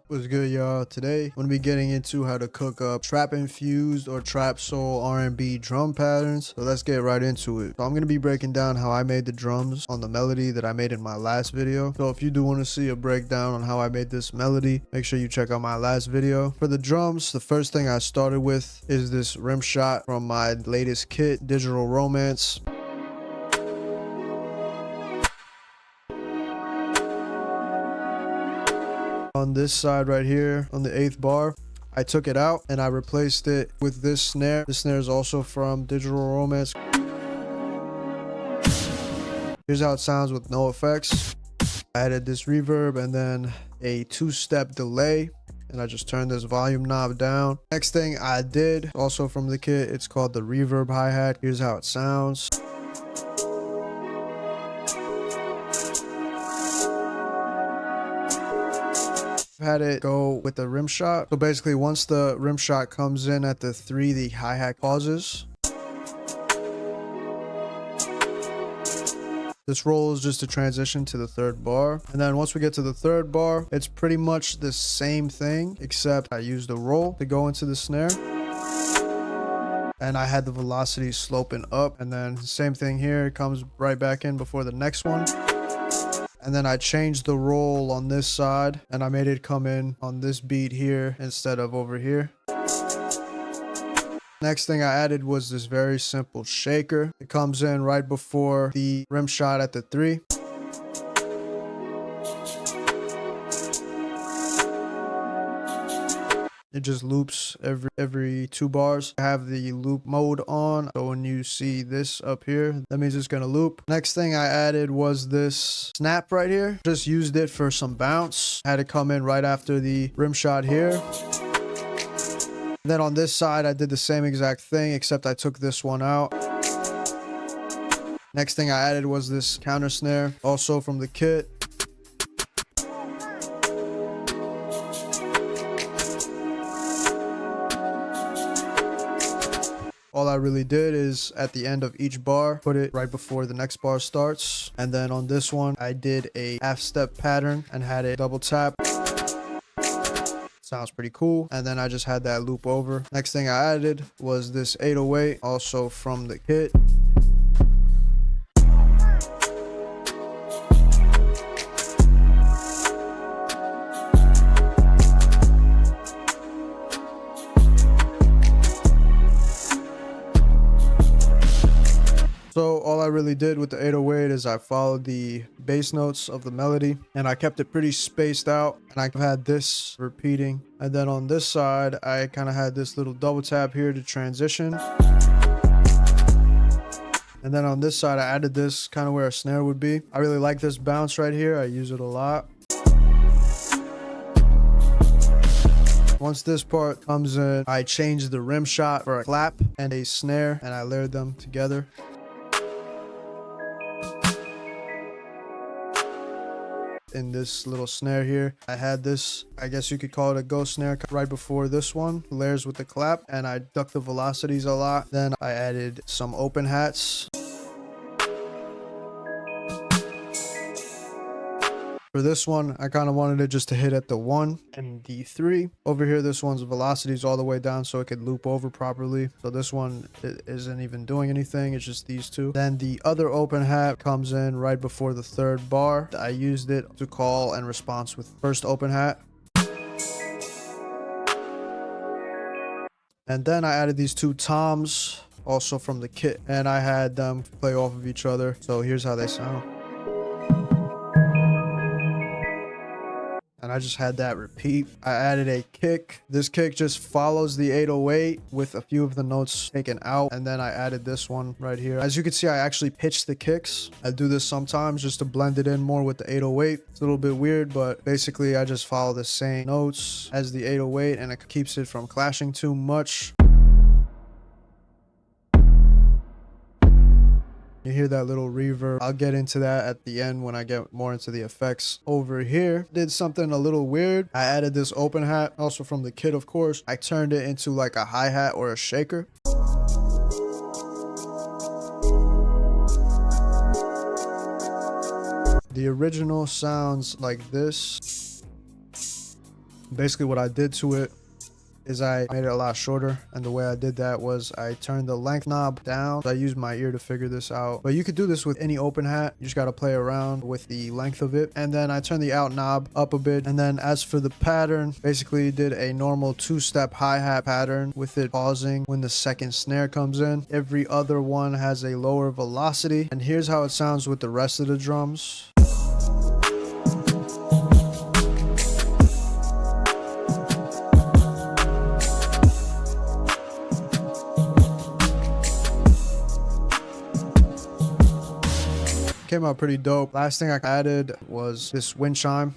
What's good, y'all? Today I'm gonna be getting into how to cook up trap-infused or trap-soul R&B drum patterns. So let's get right into it. So I'm gonna be breaking down how I made the drums on the melody that I made in my last video. So if you do want to see a breakdown on how I made this melody, make sure you check out my last video. For the drums, the first thing I started with is this rim shot from my latest kit, Digital Romance. On this side right here, on the 8th bar, I took it out and I replaced it with this snare. This snare is also from Digital Romance. Here's how it sounds with no effects. I added this reverb and then a 2-step delay, and I just turned this volume knob down. Next thing I did, also from the kit, it's called the reverb hi-hat. Here's how it sounds. Had it go with the rim shot. So basically once the rim shot comes in at the 3, the hi-hat pauses. This roll is just a transition to the 3rd bar. And then once we get to the 3rd bar, it's pretty much the same thing, except I used the roll to go into the snare. And I had the velocity sloping up. And then same thing here, it comes right back in before the next one. And then I changed the roll on this side and I made it come in on this beat here instead of over here. Next thing I added was this very simple shaker. It comes in right before the rim shot at the 3. It just loops every 2 bars. I have the loop mode on, so when you see this up here, that means it's gonna loop. Next thing I added was this snap right here. Just used it for some bounce. Had it come in right after the rim shot here. Then on this side, I did the same exact thing, except I took this one out. Next thing I added was this counter snare, also from the kit. All I really did is at the end of each bar, put it right before the next bar starts. And then on this one, I did a half-step pattern and had it double tap. Sounds pretty cool. And then I just had that loop over. Next thing I added was this 808, also from the kit. So all I really did with the 808 is I followed the bass notes of the melody and I kept it pretty spaced out, and I had this repeating. And then on this side, I kind of had this little double tap here to transition. And then on this side, I added this kind of where a snare would be. I really like this bounce right here. I use it a lot. Once this part comes in, I changed the rim shot for a clap and a snare, and I layered them together. In this little snare here, I had this, I guess you could call it a ghost snare right before this one, layers with the clap, and I ducked the velocities a lot. Then I added some open hats. For this one, I kind of wanted it just to hit at the 1 and the 3. Over here, this one's velocity is all the way down so it could loop over properly. So this one isn't even doing anything. It's just these two. Then the other open hat comes in right before the 3rd bar. I used it to call and response with first open hat. And then I added these 2 toms, also from the kit, and I had them play off of each other. So here's how they sound. And I just had that repeat. I added a kick. This kick just follows the 808 with a few of the notes taken out. And then I added this one right here. As you can see, I actually pitched the kicks. I do this sometimes just to blend it in more with the 808. It's a little bit weird, but basically I just follow the same notes as the 808 and it keeps it from clashing too much. You hear that little reverb. I'll get into that at the end when I get more into the effects. Over here, did something a little weird. I added this open hat, also from the kit, of course. I turned it into like a hi-hat or a shaker. The original sounds like this. Basically what I did to it is I made it a lot shorter, and the way I did that was I turned the length knob down. I used my ear to figure this out, but you could do this with any open hat. You just got to play around with the length of it. And then I turned the out knob up a bit, and then as for the pattern, basically did a normal 2-step hi-hat pattern with it pausing when the second snare comes in. Every other one has a lower velocity, and here's how it sounds with the rest of the drums. Came out pretty dope. Last thing I added was this wind chime.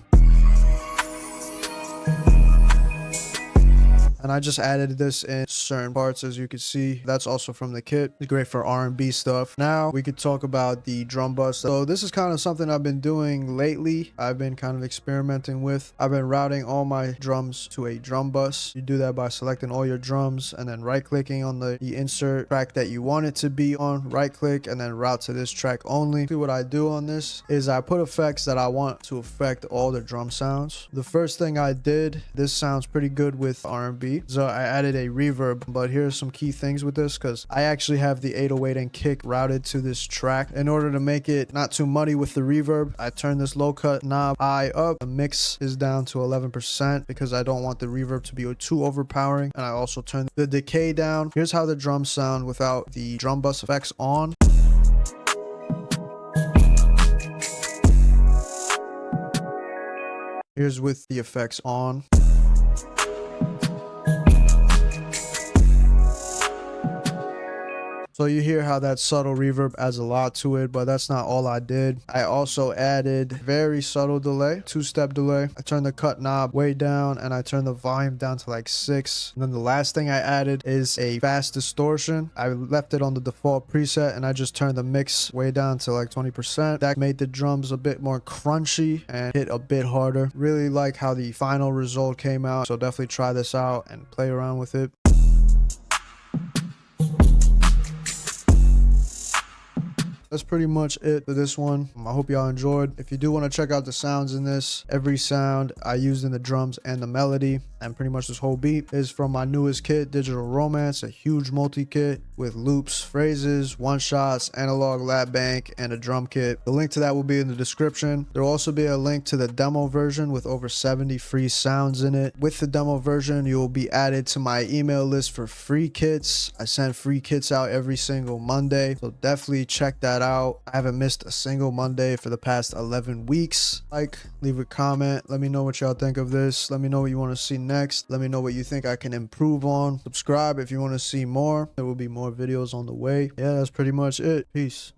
And I just added this in certain parts, as you can see. That's also from the kit. It's great for R&B stuff. Now we could talk about the drum bus. So this is kind of something I've been doing lately. I've been kind of experimenting with. I've been routing all my drums to a drum bus. You do that by selecting all your drums and then right clicking on the insert track that you want it to be on. Right click and then route to this track only. See, what I do on this is I put effects that I want to affect all the drum sounds. The first thing I did, this sounds pretty good with R&B. So I added a reverb, but here's some key things with this, because I actually have the 808 and kick routed to this track. In order to make it not too muddy with the reverb, I turn this low cut knob high up. The mix is down to 11% because I don't want the reverb to be too overpowering. And I also turn the decay down. Here's how the drums sound without the drum bus effects on. Here's with the effects on. So you hear how that subtle reverb adds a lot to it, but that's not all I did. I also added very subtle delay, 2-step delay. I turned the cut knob way down and I turned the volume down to like 6. And then the last thing I added is a fast distortion. I left it on the default preset and I just turned the mix way down to like 20%. That made the drums a bit more crunchy and hit a bit harder. Really like how the final result came out. So definitely try this out and play around with it. That's pretty much it for this one. I hope y'all enjoyed. If you do want to check out the sounds in this, every sound I used in the drums and the melody and pretty much this whole beat is from my newest kit, Digital Romance, a huge multi-kit with loops, phrases, one-shots, analog lap bank, and a drum kit. The link to that will be in the description. There will also be a link to the demo version with over 70 free sounds in it. With the demo version, you will be added to my email list for free kits. I send free kits out every single Monday, so definitely check that out. I haven't missed a single Monday for the past 11 weeks. Leave a comment, let me know what y'all think of this. Let me know what you want to see next. Let me know what you think I can improve on. Subscribe if you want to see more. There will be more videos on the way. Yeah, that's pretty much it. Peace.